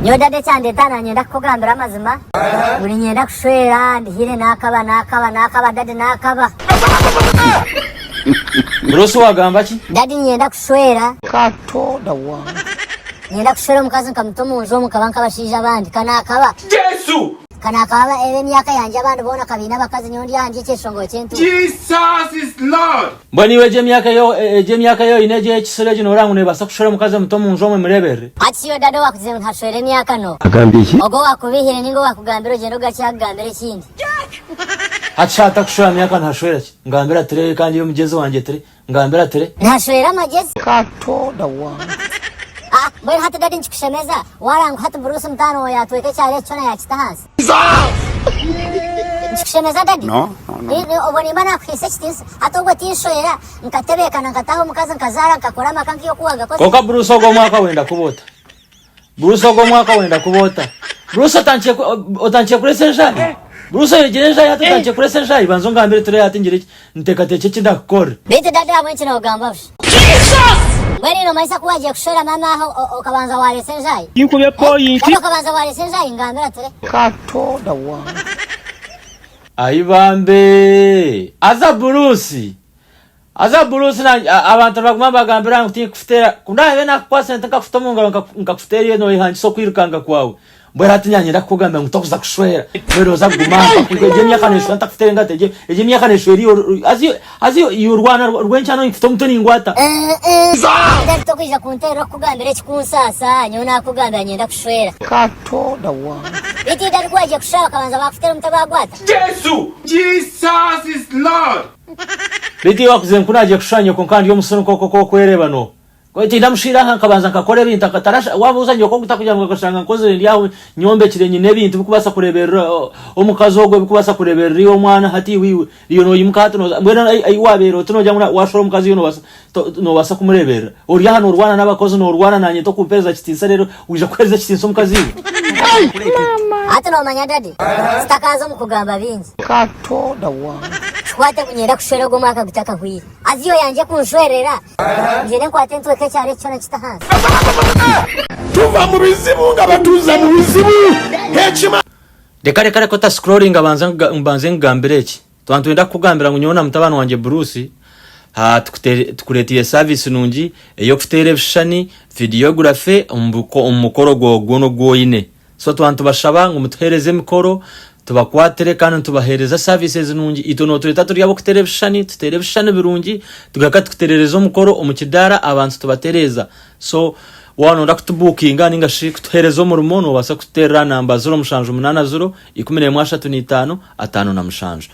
Nyoda de cyande tana nyenda kugambira amazima. Buri nyenda kushwera ndihire nakaba dadi nakaba. Bruce wagamba ki? Dadi nyenda kushwera. Katoda wa. Nyenda kushwera mukazi nkamutomo nzo mukabanka bashija abandi kanakaba. Yesu! Kanakaba emyaka yanje abantu bona kabina bakazi nyondi yanje cyeshongo cyentu. Jesus is Lord. Mboni we je myaka yo ineje ekisore gino orangu ne basa kushwera mukazi mutomo nzo mwe murebere. Ati yo dada wakuze ntashwere myaka no. Agambiki. Ogo wakubihire ningo wakugambira gendo gacyagambira kindi. Achata kushwera myaka ntashwera ki? Ngambira tere kandi yo mugeze wanje tere. Ngambira tere. Ntashwera amagezi. Katoda wa. Bwe hata dadi nchikushemeza warangu hata Bruce mtano yatweke cyare chona yakitahansi. Nchikushemeza dadi? No. Oboni bana kwise kitisi hata ubwo tishoyera nkatebekana nkataho mukazi nkazara nkakora makanki yo kuwaga koze. Koka Bruce ogo mwaka wenda kubota. Bruce otanche kuresenja. Bruce yegereje hata otanche kuresenja ibanzo ngambire tere yatingire ntekateke kindakora. Bete dada amwenche no gamba. Bweni no maisa kuwaje kushora mama aho okabanza wale senjai. Inkubye point. Okabanza wale senjai ngambira tere. Katoda wa. Ayibambe aza Bruce na abantu baguma bagambira ngo tikufutera kundabe nakwase ntakafutomo ngakufutera no ihanjiso kwirukanga kwawe mbwera atinyanyira kugamba ngo tokuza kushwera beroza gumaka kuje myaka nesho ntakufutera ngateje eje myaka nesho azio yurwana rwenchano ifutomo toni ngwata Ndari tokija kuntera kugambira kikunsasa nyona kugamba nyenda kushwera. Katoda wa. Iti dari kwaje kushaka kabanza bakufutera mutabagwata. Jesus is Lord. Biti wakuze nkunaje kushanya konkandi yo musono koko kwereba no. Ko iti ndamushira hankabanza nkakore bintu akatarasha wabuza nyoko kutakugira ngo gashanga nkoze ndiyawe nyombe kirenye nebintu bikubasa kurebera omukazi ogwe bikubasa kurebera iyo mwana hati wiwe iyo no yimukata no mbona ayiwabero tunoja muna washora omukazi yo no basa kumurebera uri hano urwana n'abakozi no urwana nanye to kupeza kitisa rero uje kweza kitisa omukazi Ati no manya dadi sitakazo mukugamba binzi. Katoda wa. Kwate kunyenda kushwera go mwaka gutaka hwi aziyo yanje kunshwerera njene kwate ntweke cyare cyona kitahansi Tuva mu bizibu ngabatuza mu bizibu hechima Dekare kota scrolling abanze ngambire iki twantwenda kugambira ngo nyona mutabano wanje Bruce tukuretiye service nungi eyo kutere bishani videography umukoro gono goyine so twantu bashaba ngo mutuhereze mikoro tubakwatere kandi tubahereza services nungi itono tureta turi yabo kuterebishani tuterebishani birungi tugakata kuterereza umukoro umukidara abantu tubatereza so wano ndakutubukinga ninga shik tuhereza mu rumono basa kutera namba 0 mushanju 80 113 5 5 na mushanju